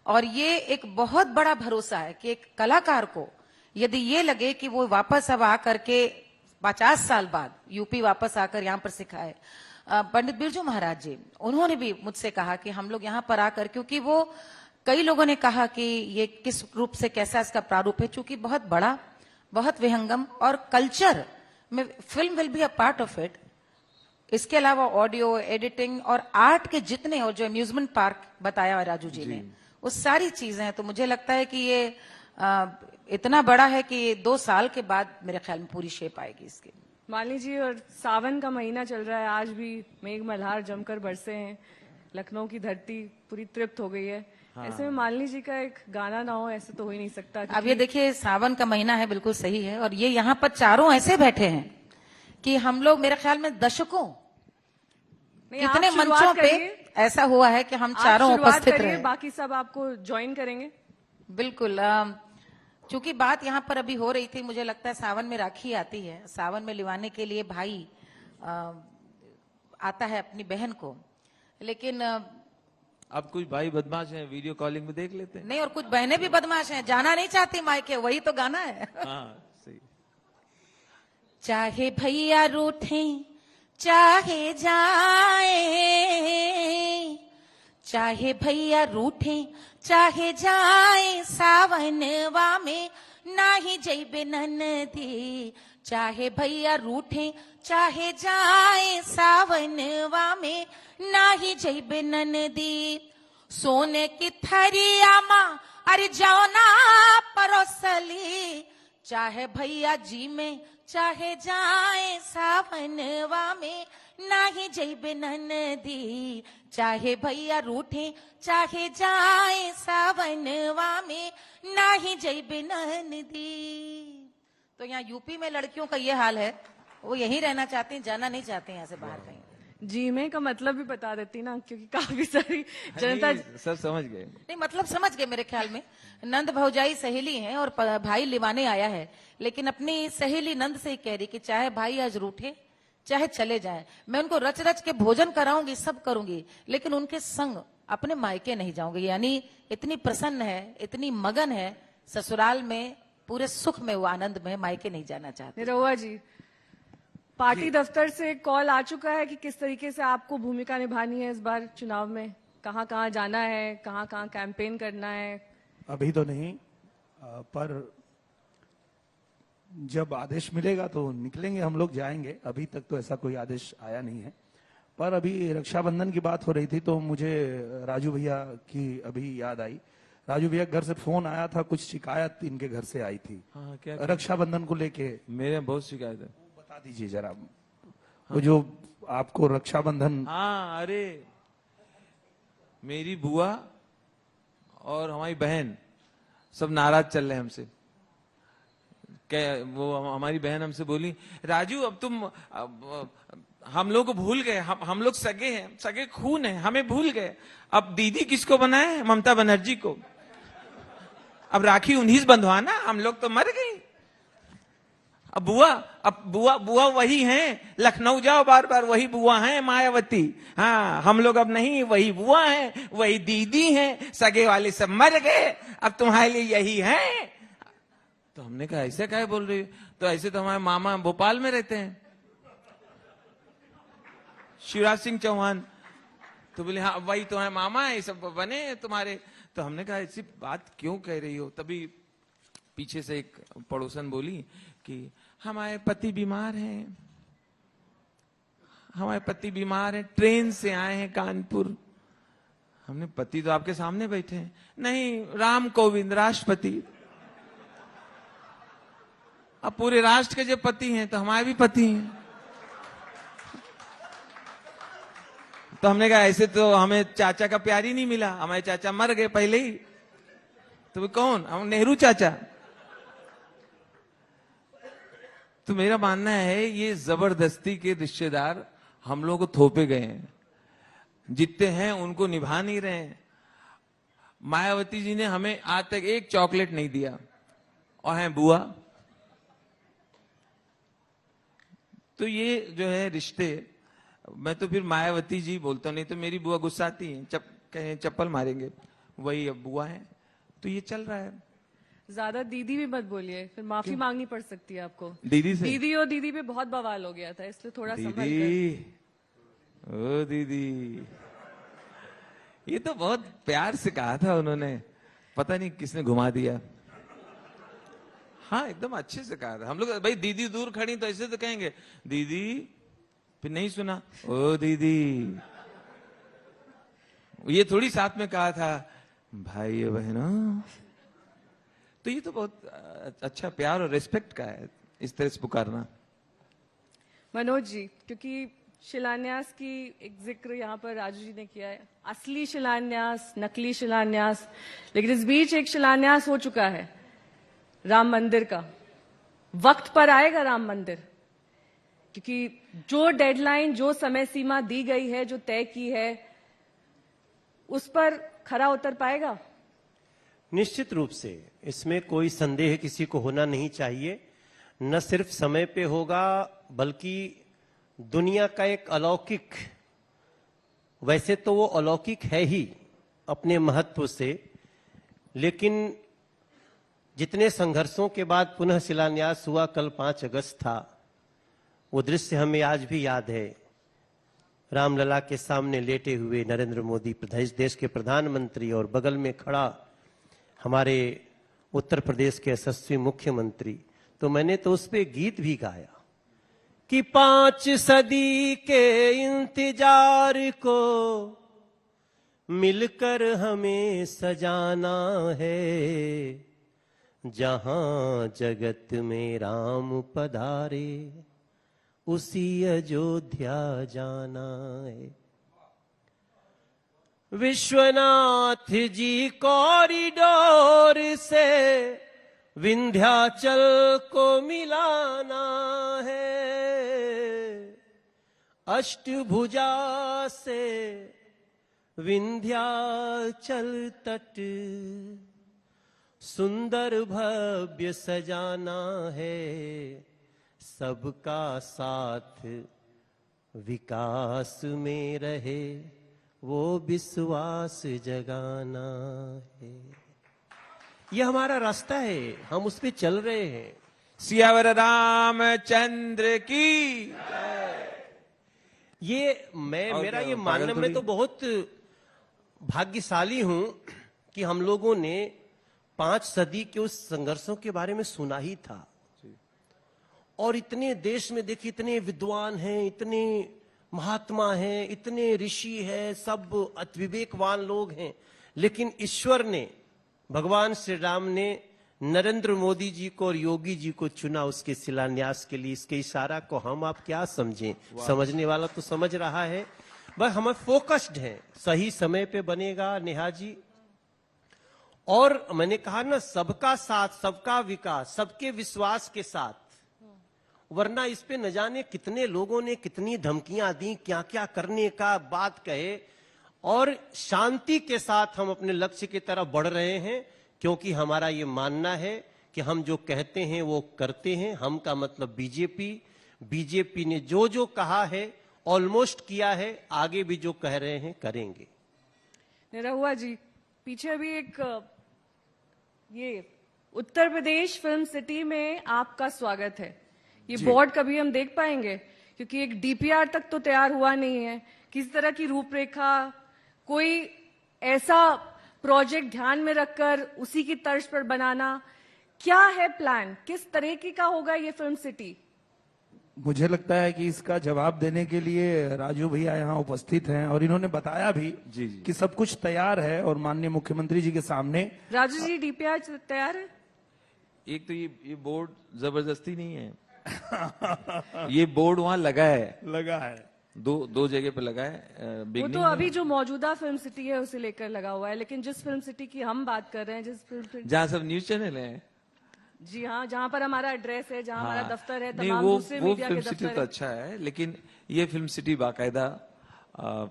और ये एक बहुत बड़ा भरोसा है कि एक कलाकार को यदि ये लगे कि वो वापस अब आकर के 50 साल बाद यूपी वापस आकर यहाँ पर सिखाए। पंडित बिरजू महाराज जी, उन्होंने भी मुझसे कहा कि हम लोग यहाँ पर आकर, क्योंकि वो कई लोगों ने कहा कि ये किस रूप से कैसा इसका प्रारूप है, चूंकि बहुत बड़ा, बहुत विहंगम और कल्चर में film will be a part of it. इसके अलावा ऑडियो एडिटिंग और आर्ट के जितने, और जो अम्यूजमेंट पार्क बताया राजू जी ने, वो सारी चीजें हैं। तो मुझे लगता है कि ये इतना बड़ा है कि 2 साल के बाद मेरे ख्याल में पूरी शेप आएगी इसकी। मान लीजिए, और सावन का महीना चल रहा है, आज भी मेघ मल्हार जमकर बरसे हैं, लखनऊ की धरती पूरी तृप्त हो गई है। ऐसे में मान लीजिए का एक गाना ना हो, ऐसे तो हो ही नहीं सकता। अब ये देखिए, सावन का महीना है, बिल्कुल सही है। और ये यहाँ पर चारों ऐसे बैठे हैं कि हम लोग मेरे ख्याल में दशकों नहीं, आप कितने शुरुआत मंचों पे करिए, ऐसा हुआ है कि हम आप चारों शुरुआत उपस्थित करिए, रहे। बाकी सब आपको ज्वाइन करेंगे। बिल्कुल। चूंकि बात यहाँ पर अभी हो रही थी, मुझे लगता है सावन में राखी आती है, सावन में लिवाने के लिए भाई आता है अपनी बहन को, लेकिन अब कुछ भाई बदमाश हैं, वीडियो कॉलिंग में देख लेते हैं। नहीं, और कुछ बहनें भी बदमाश हैं, जाना नहीं चाहती मायके, वही तो गाना है। हाँ, सही। चाहे भैया रूठे चाहे जाए, चाहे भैया रूठे चाहे जाए, सावनवा में नाही जइबे ननदी। चाहे भैया रूठे चाहे जाए, सावनवा में नाही जइबे ननदी। सोने की थरिया माँ अरे जाओ ना परोसली, चाहे भैया जी में चाहे जाए, सावनवा में नाही जइबे ननदी। चाहे भैया रूठे चाहे जाए, सावनवा में नाही जइबे ननदी। तो यहाँ यूपी में लड़कियों का ये हाल है, वो यहीं रहना चाहती हैं, जाना नहीं चाहते हैं यहाँ से बाहर कहीं। जीमे का मतलब भी बता देती ना, क्योंकि काफी सारी जनता। सब समझ गए। नहीं, मतलब समझ गए मेरे ख्याल में। नंद भौजाई सहेली हैं और भाई लिवाने आया है, लेकिन अपनी सहेली नंद से ही कह रही कि चाहे भाई आज रूठे चाहे चले जाए, मैं उनको रच रच के भोजन कराऊंगी, सब करूंगी, लेकिन उनके संग अपने मायके नहीं जाऊंगी। यानी इतनी प्रसन्न है, इतनी मगन है ससुराल में, पूरे सुख में, वो आनंद में, मायके नहीं जाना चाहते। निरहुआ जी, पार्टी दफ्तर से कॉल आ चुका है कि किस तरीके से आपको भूमिका निभानी है इस बार चुनाव में, कहाँ कहाँ जाना है, कहाँ कहाँ कैंपेन करना है? अभी तो नहीं, पर जब आदेश मिलेगा तो निकलेंगे, हम लोग जाएंगे। अभी तक तो ऐसा कोई आदेश आया नहीं है। पर अभी रक्षाबंधन की बात हो रही थी तो मुझे राजू भैया की अभी याद आई। राजू भैया घर से फोन आया था, कुछ शिकायत इनके घर से आई थी। हाँ, क्या रक्षाबंधन को लेके। मेरे बहुत शिकायत है। बता दीजिए जरा, वो जो आपको रक्षाबंधन। हाँ, अरे मेरी बुआ और हमारी बहन सब नाराज चल रहे हैं हमसे। क्या वो हमारी बहन हमसे बोली, राजू अब तुम हम लोग को भूल गए, हम लोग सगे हैं, सगे खून है, हमें भूल गए। अब दीदी किसको बनाए? ममता बनर्जी को। अब राखी उन्हीं से बंधवाना, हम लोग तो मर गए। अब बुआ वही हैं, लखनऊ जाओ बार बार वही बुआ हैं मायावती। हाँ, हम लोग अब नहीं, वही बुआ हैं, वही दीदी हैं, सगे वाले सब मर गए, अब तुम्हारे लिए यही हैं। तो हमने कहा ऐसे क्या बोल रही हो? तो ऐसे तो हमारे मामा भोपाल में रहते हैं, शिवराज सिंह चौहान। तो बोले हाँ वही तुम्हारे मामा है, सब बने तुम्हारे। तो हमने कहा ऐसी बात क्यों कह रही हो? तभी पीछे से एक पड़ोसन बोली कि हमारे पति बीमार हैं, हमारे पति बीमार हैं, ट्रेन से आए हैं कानपुर। हमने, पति तो आपके सामने बैठे हैं। नहीं, राम कोविंद राष्ट्रपति। अब पूरे राष्ट्र के जो पति हैं तो हमारे भी पति हैं। तो हमने कहा ऐसे तो हमें चाचा का प्यार ही नहीं मिला, हमारे चाचा मर गए पहले ही। तो कौन? हम नेहरू चाचा। तो मेरा मानना है ये जबरदस्ती के रिश्तेदार हम लोग को थोपे गए हैं, जितने हैं उनको निभा नहीं रहे हैं। मायावती जी ने हमें आज तक एक चॉकलेट नहीं दिया, और हैं बुआ। तो ये जो है रिश्ते, मैं तो फिर मायावती जी बोलता हूं, नहीं तो मेरी बुआ गुस्साती है, कहें चप्पल मारेंगे, वही अब बुआ है। तो ये चल रहा है। ज्यादा दीदी भी मत बोलिए, फिर माफी मांगनी पड़ सकती है आपको। दीदी से? दीदी और दीदी पे बहुत बवाल हो गया था, इसलिए थोड़ा संभल कर। दीदी, ओ दीदी, ये तो बहुत प्यार से कहा था उन्होंने, पता नहीं किसने घुमा दिया। हाँ, एकदम अच्छे से कहा था। हम लोग भाई दीदी दूर खड़ी तो ऐसे तो कहेंगे दीदी, फिर नहीं सुना ओ दीदी। ये थोड़ी साथ में कहा था भाई बहनों। तो ये तो बहुत अच्छा प्यार और रिस्पेक्ट का है, इस तरह से पुकारना। मनोज जी, क्योंकि शिलान्यास की एक जिक्र यहाँ पर राजू जी ने किया है, असली शिलान्यास, नकली शिलान्यास, लेकिन इस बीच एक शिलान्यास हो चुका है राम मंदिर का। वक्त पर आएगा राम मंदिर, क्योंकि जो डेडलाइन, जो समय सीमा दी गई है, जो तय की है, उस पर खरा उतर पाएगा? निश्चित रूप से इसमें कोई संदेह किसी को होना नहीं चाहिए। न सिर्फ समय पे होगा, बल्कि दुनिया का एक अलौकिक, वैसे तो वो अलौकिक है ही अपने महत्व से, लेकिन जितने संघर्षों के बाद पुनः शिलान्यास हुआ, कल 5 अगस्त था, वो दृश्य हमें आज भी याद है। रामलला के सामने लेटे हुए नरेंद्र मोदी देश के प्रधानमंत्री, और बगल में खड़ा हमारे उत्तर प्रदेश के यशस्वी मुख्यमंत्री। तो मैंने तो उस पे गीत भी गाया कि 5 सदी के इंतजार को मिलकर हमें सजाना है, जहां जगत में राम पधारे उसी अयोध्या जाना है। विश्वनाथ जी कॉरिडोर से विंध्याचल को मिलाना है, अष्टभुजा से विंध्याचल तट सुंदर भव्य सजाना है, सबका साथ विकास में रहे वो विश्वास जगाना है। यह हमारा रास्ता है, हम उस पे चल रहे हैं। सियावर रामचंद्र की। ये मेरा ये मानना, मैं तो बहुत भाग्यशाली हूं कि हम लोगों ने 5 सदी के उस संघर्षों के बारे में सुना ही था। और इतने देश में देखिए, इतने विद्वान हैं, इतने महात्मा हैं, इतने ऋषि हैं, सब अतिविवेकवान लोग हैं, लेकिन ईश्वर ने, भगवान श्री राम ने नरेंद्र मोदी जी को और योगी जी को चुना उसके शिलान्यास के लिए। इसके इशारा को हम आप क्या समझें, समझने वाला तो समझ रहा है, बस हमें फोकस्ड है, सही समय पे बनेगा नेहा जी। और मैंने कहा ना, सबका साथ, सबका विकास, सबके विश्वास के साथ, वरना इस पे न जाने कितने लोगों ने कितनी धमकियां दी, क्या क्या करने का बात कहे। और शांति के साथ हम अपने लक्ष्य की तरफ बढ़ रहे हैं, क्योंकि हमारा ये मानना है कि हम जो कहते हैं वो करते हैं। हम का मतलब बीजेपी, बीजेपी ने जो जो कहा है ऑलमोस्ट किया है, आगे भी जो कह रहे हैं करेंगे। निरहुआ जी, पीछे अभी एक ये उत्तर प्रदेश फिल्म सिटी में आपका स्वागत है, ये बोर्ड कभी हम देख पाएंगे? क्योंकि एक डीपीआर तक तो तैयार हुआ नहीं है, किसी तरह की रूपरेखा, कोई ऐसा प्रोजेक्ट ध्यान में रखकर उसी की तर्ज पर बनाना, क्या है प्लान? किस तरीके का होगा ये फिल्म सिटी? मुझे लगता है कि इसका जवाब देने के लिए राजू भैया यहाँ उपस्थित हैं और इन्होंने बताया भी जी। कि सब कुछ तैयार है और माननीय मुख्यमंत्री जी के सामने। राजू जी, डीपीआर तैयार है? एक तो ये बोर्ड जबरदस्ती नहीं है ये बोर्ड वहां लगा है दो जगह पे लगा है। वो beginning तो में, अभी जो मौजूदा फिल्म सिटी है उसे लेकर लगा हुआ है, लेकिन जिस फिल्म सिटी की हम बात कर रहे हैं, जिस फिल्म, जहाँ सब न्यूज चैनल है, जी हाँ, जहाँ पर हमारा एड्रेस है, जहाँ हमारा दफ्तर है, नहीं तमाम वो दूसरे वो मीडिया फिल्म के सिटी दफ्तर तो है। अच्छा है, लेकिन ये फिल्म सिटी बाकायदा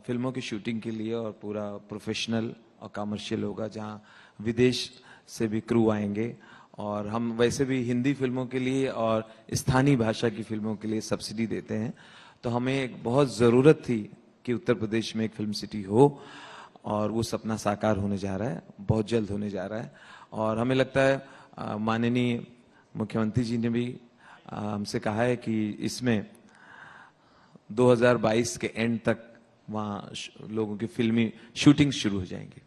फिल्मों की शूटिंग के लिए और पूरा प्रोफेशनल और कमर्शियल होगा, जहाँ विदेश से भी क्रू आएंगे। और हम वैसे भी हिंदी फिल्मों के लिए और स्थानीय भाषा की फिल्मों के लिए सब्सिडी देते हैं, तो हमें एक बहुत जरूरत थी कि उत्तर प्रदेश में एक फिल्म सिटी हो, और वो सपना साकार होने जा रहा है, बहुत जल्द होने जा रहा है। और हमें लगता है माननीय मुख्यमंत्री जी ने भी हमसे कहा है कि इसमें 2022 के एंड तक वहाँ लोगों की फिल्मी शूटिंग शुरू हो जाएंगी।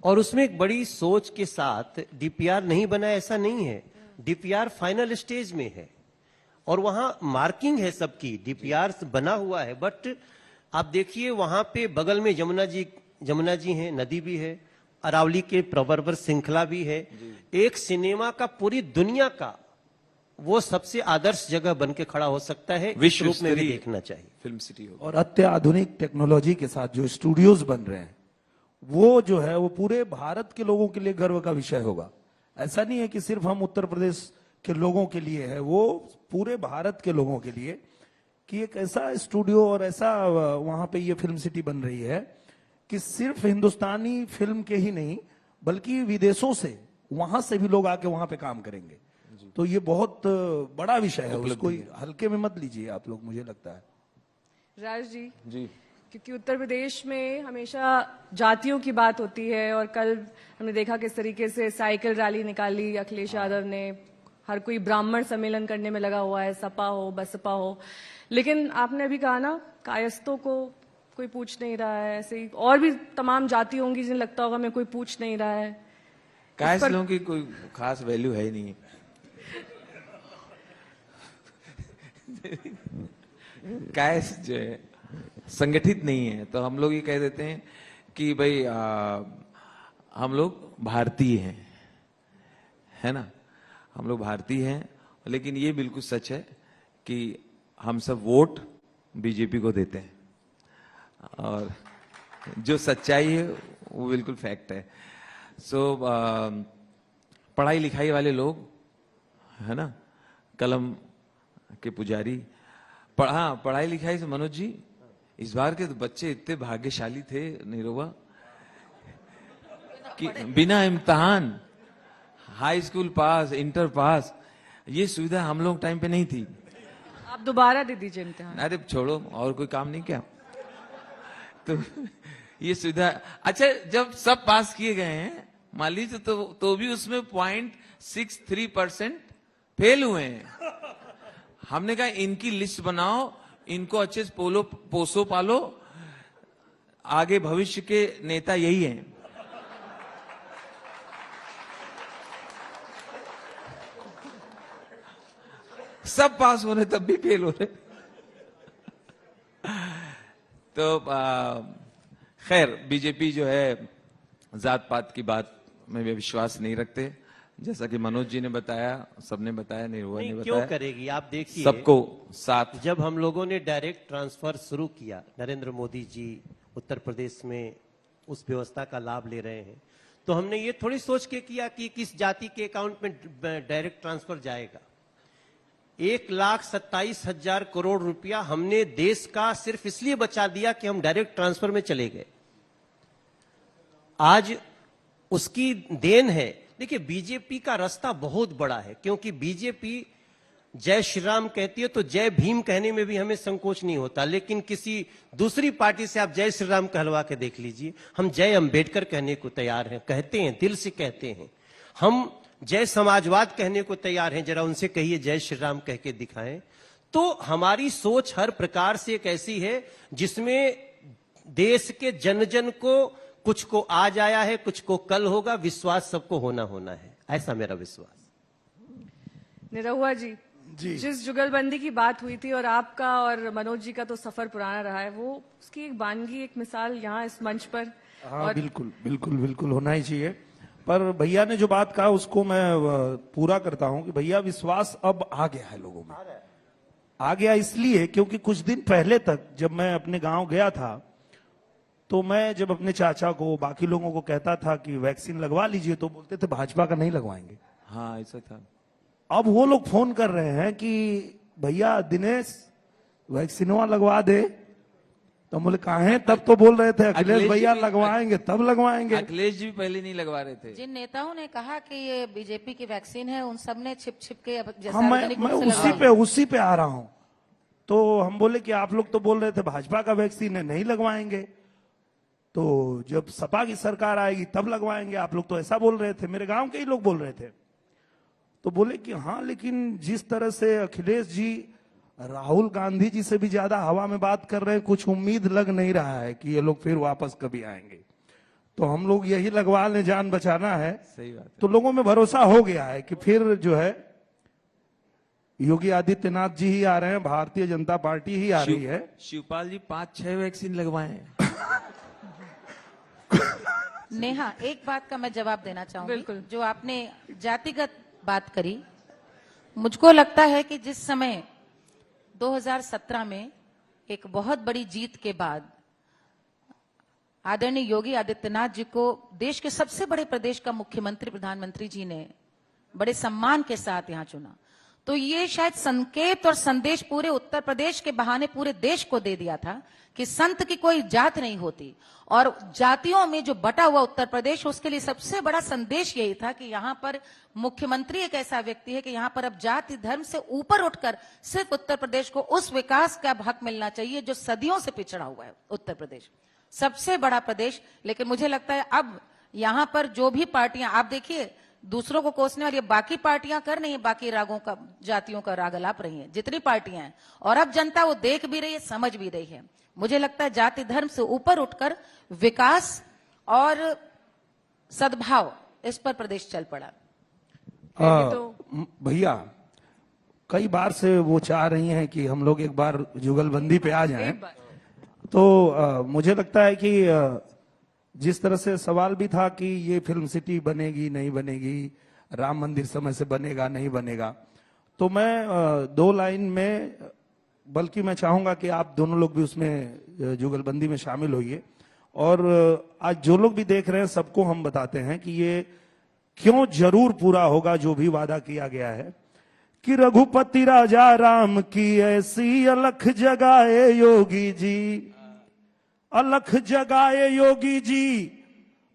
और उसमें एक बड़ी सोच के साथ डीपीआर नहीं बना, ऐसा नहीं है, डीपीआर फाइनल स्टेज में है और वहां मार्किंग है सबकी, डीपीआर बना हुआ है। बट आप देखिए वहां पे बगल में जमुना जी हैं, नदी भी है, अरावली के प्रवरवर श्रृंखला भी है, एक सिनेमा का पूरी दुनिया का वो सबसे आदर्श जगह बन के खड़ा हो सकता है, विश्व रूप में भी देखना चाहिए। फिल्म सिटी हो और अत्याधुनिक टेक्नोलॉजी के साथ जो स्टूडियोज बन रहे हैं, वो जो है वो पूरे भारत के लोगों के लिए गर्व का विषय होगा। ऐसा नहीं है कि सिर्फ हम उत्तर प्रदेश के लोगों के लिए है, वो पूरे भारत के लोगों के लिए, कि एक ऐसा स्टूडियो और ऐसा वहां पे ये फिल्म सिटी बन रही है कि सिर्फ हिंदुस्तानी फिल्म के ही नहीं बल्कि विदेशों से, वहां से भी लोग आके वहां पे काम करेंगे। तो ये बहुत बड़ा विषय है, उसको हल्के में मत लीजिए आप लोग, मुझे लगता है। राज जी, जी। क्योंकि उत्तर प्रदेश में हमेशा जातियों की बात होती है और कल हमने देखा किस तरीके से साइकिल रैली निकाली अखिलेश यादव ने, हर कोई ब्राह्मण सम्मेलन करने में लगा हुआ है, सपा हो बसपा हो, लेकिन आपने अभी कहा ना कायस्थों को कोई पूछ नहीं रहा है, ऐसे ही और भी तमाम जाति होंगी जिन्हें लगता होगा मैं कोई पूछ नहीं रहा है। कायस्थ लोगों की कोई खास वैल्यू है ही नहीं कायस्थ जो है संगठित नहीं है, तो हम लोग ये कह देते हैं कि भाई हम लोग भारतीय हैं, है ना, हम लोग भारतीय हैं। लेकिन ये बिल्कुल सच है कि हम सब वोट बीजेपी को देते हैं, और जो सच्चाई है वो बिल्कुल फैक्ट है। सो पढ़ाई लिखाई वाले लोग, है ना, कलम के पुजारी, पढ़ाई लिखाई से मनोज जी, इस बार के तो बच्चे इतने भाग्यशाली थे निरुवा कि बिना इम्तिहान हाई स्कूल पास, इंटर पास, ये सुविधा हम लोग टाइम पे नहीं थी। आप दोबारा दे दीजिए इम्तिहान। अरे छोड़ो, और कोई काम नहीं क्या, तो ये सुविधा। अच्छा, जब सब पास किए गए हैं मान लीजिए, तो भी उसमें 0.63% फेल हुए हैं। हमने कहा इनकी लिस्ट बनाओ, इनको अच्छे से पोसो पालो, आगे भविष्य के नेता यही हैं। सब पास हो रहे तब भी फेल हो रहे। तो खैर, बीजेपी जो है जात पात की बात में भी विश्वास नहीं रखते, जैसा कि मनोज जी ने बताया, सबने बताया, निरुआ ने बताया। क्यों करेगी? आप देखिए, सबको साथ। जब हम लोगों ने डायरेक्ट ट्रांसफर शुरू किया, नरेंद्र मोदी जी उत्तर प्रदेश में उस व्यवस्था का लाभ ले रहे हैं, तो हमने ये थोड़ी सोच के किया कि किस जाति के अकाउंट में डायरेक्ट ट्रांसफर जाएगा। 1,27,000 करोड़ रुपया हमने देश का सिर्फ इसलिए बचा दिया कि हम डायरेक्ट ट्रांसफर में चले गए। आज उसकी देन है देखिए, बीजेपी का रास्ता बहुत बड़ा है, क्योंकि बीजेपी जय श्री राम कहती है तो जय भीम कहने में भी हमें संकोच नहीं होता, लेकिन किसी दूसरी पार्टी से आप जय श्री राम कहलवा के देख लीजिए। हम जय अंबेडकर कहने को तैयार हैं, कहते हैं, दिल से कहते हैं। हम जय समाजवाद कहने को तैयार हैं, जरा उनसे कहिए जय श्री राम कह के दिखाएं। तो हमारी सोच हर प्रकार से एक ऐसी है जिसमें देश के जन जन को, कुछ को आज आया है, कुछ को कल होगा, विश्वास सबको होना है, ऐसा मेरा विश्वास। निरहुआ जी, जिस जुगलबंदी की बात हुई थी, और आपका और मनोज जी का तो सफर पुराना रहा है, वो उसकी एक बानगी, एक मिसाल यहाँ इस मंच पर। हाँ, बिल्कुल बिल्कुल बिल्कुल होना ही चाहिए। पर भैया ने जो बात कहा उसको मैं पूरा करता हूं कि भैया विश्वास अब आ गया है लोगों में। आ गया इसलिए क्योंकि कुछ दिन पहले तक जब मैं अपने गांव गया था, तो मैं जब अपने चाचा को, बाकी लोगों को कहता था कि वैक्सीन लगवा लीजिए, तो बोलते थे भाजपा का नहीं लगवाएंगे। हाँ, ऐसा था। अब वो लोग फोन कर रहे हैं कि भैया दिनेश वैक्सीनवा लगवा दे, तो बोले कहाँ हैं? तब तो बोल रहे थे अखिलेश भैया लगवाएंगे, तब लगवाएंगे। अखिलेश जी भी पहले नहीं लगवा रहे थे। जिन नेताओं ने कहा कि ये बीजेपी की वैक्सीन है, उन सब ने छिप छिप के हाँ, मैं उसी पे आ रहा हूं। तो हम बोले कि आप लोग तो बोल रहे थे भाजपा का वैक्सीन है, नहीं लगवाएंगे, तो जब सपा की सरकार आएगी तब लगवाएंगे, आप लोग तो ऐसा बोल रहे थे। मेरे गांव के ही लोग बोल रहे थे। तो बोले कि हाँ, लेकिन जिस तरह से अखिलेश जी राहुल गांधी जी से भी ज्यादा हवा में बात कर रहे हैं, कुछ उम्मीद लग नहीं रहा है कि ये लोग फिर वापस कभी आएंगे, तो हम लोग यही लगवा लें, जान बचाना है। सही बात है। तो लोगों में भरोसा हो गया है कि फिर जो है योगी आदित्यनाथ जी ही आ रहे हैं, भारतीय जनता पार्टी ही आ रही है। शिवपाल जी 5-6 वैक्सीन लगवाए हैं। नेहा, एक बात का मैं जवाब देना चाहूंगी। बिल्कुल। जो आपने जातिगत बात करी, मुझको लगता है कि जिस समय 2017 में एक बहुत बड़ी जीत के बाद आदरणीय योगी आदित्यनाथ जी को देश के सबसे बड़े प्रदेश का मुख्यमंत्री, प्रधानमंत्री जी ने बड़े सम्मान के साथ यहां चुना, तो ये शायद संकेत और संदेश पूरे उत्तर प्रदेश के बहाने पूरे देश को दे दिया था कि संत की कोई जात नहीं होती, और जातियों में जो बटा हुआ उत्तर प्रदेश, उसके लिए सबसे बड़ा संदेश यही था कि यहाँ पर मुख्यमंत्री एक ऐसा व्यक्ति है कि यहाँ पर अब जाति धर्म से ऊपर उठकर सिर्फ उत्तर प्रदेश को उस विकास का हक मिलना चाहिए जो सदियों से पिछड़ा हुआ है। उत्तर प्रदेश सबसे बड़ा प्रदेश, लेकिन मुझे लगता है अब यहाँ पर जो भी पार्टियां, आप देखिए, दूसरों को कोसने और ये बाकी पार्टियां कर नहीं है, बाकी रागों का, जातियों का राग अलाप रही हैं, जितनी पार्टियां हैं, और अब जनता वो देख भी रही है, समझ भी रही है। मुझे लगता है जाति धर्म से ऊपर उठकर विकास और सद्भाव, इस पर प्रदेश चल पड़ा। भैया कई बार से वो चाह रही हैं कि हम लोग एक बार जुगलबंदी पे आ जाएं, तो मुझे लगता है कि जिस तरह से सवाल भी था कि ये फिल्म सिटी बनेगी नहीं बनेगी, राम मंदिर समय से बनेगा नहीं बनेगा, तो मैं 2 लाइन में, बल्कि मैं चाहूंगा कि आप दोनों लोग भी उसमें जुगलबंदी में शामिल होइए, और आज जो लोग भी देख रहे हैं सबको हम बताते हैं कि ये क्यों जरूर पूरा होगा जो भी वादा किया गया है कि रघुपति राजा राम की ऐसी अलख जगाए योगी जी, अलख जगाए योगी जी,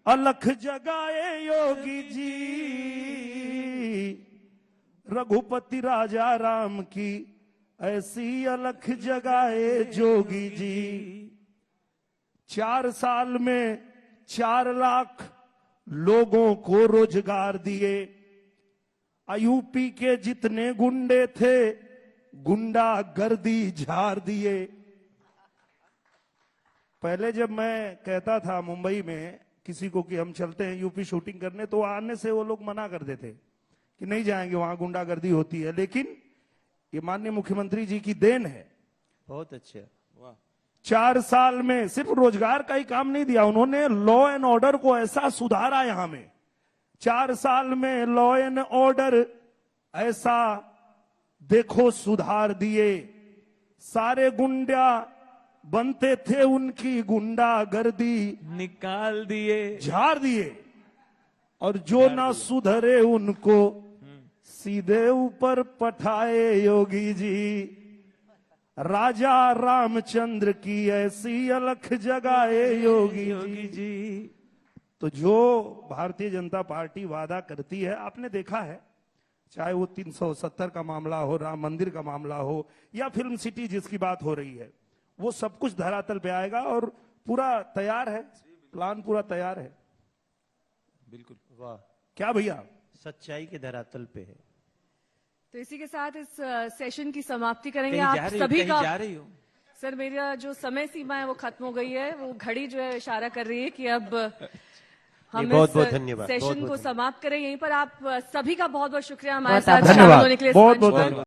अलख जगाए योगी जी, रघुपति राजा राम की ऐसी अलख जगाए जोगी जी। 4 साल में 4 लाख लोगों को रोजगार दिए, यूपी के जितने गुंडे थे गुंडा गर्दी झाड़ दिए। पहले जब मैं कहता था मुंबई में किसी को कि हम चलते हैं यूपी शूटिंग करने, तो आने से वो लोग मना करते थे कि नहीं जाएंगे, वहां गुंडागर्दी होती है। लेकिन ये माननीय मुख्यमंत्री जी की देन है। बहुत अच्छा। 4 साल में सिर्फ रोजगार का ही काम नहीं दिया, उन्होंने लॉ एंड ऑर्डर को ऐसा सुधारा यहां में। 4 साल में लॉ एंड ऑर्डर ऐसा देखो सुधार दिए। सारे गुंडा बनते थे उनकी गुंडागर्दी निकाल दिए, झाड़ दिए, और जो ना सुधरे उनको सीधे ऊपर पठाए योगी जी। राजा रामचंद्र की ऐसी अलख जगाए योगी जी। तो जो भारतीय जनता पार्टी वादा करती है, आपने देखा है, चाहे वो 370 का मामला हो, राम मंदिर का मामला हो, या फिल्म सिटी जिसकी बात हो रही है, वो सब कुछ धरातल पे आएगा और पूरा तैयार है, प्लान पूरा तैयार है। बिल्कुल। वाह, क्या भैया, सच्चाई के धरातल पे है। तो इसी के साथ इस सेशन की समाप्ति करेंगे। कहीं आप जा रही हो, सभी कहीं का जा रही हो? सर, मेरा जो समय सीमा है वो खत्म हो गई है। वो घड़ी जो है इशारा कर रही है कि अब हम बहुत इस बहुत धन्यवाद, सेशन बहुत को बहुत समाप्त करें यहीं पर। आप सभी का बहुत बहुत शुक्रिया हमारे बहुत साथ आभार। शामिल होने के लिए। इस बहुत मंच बहुत पर। धन्यवाद।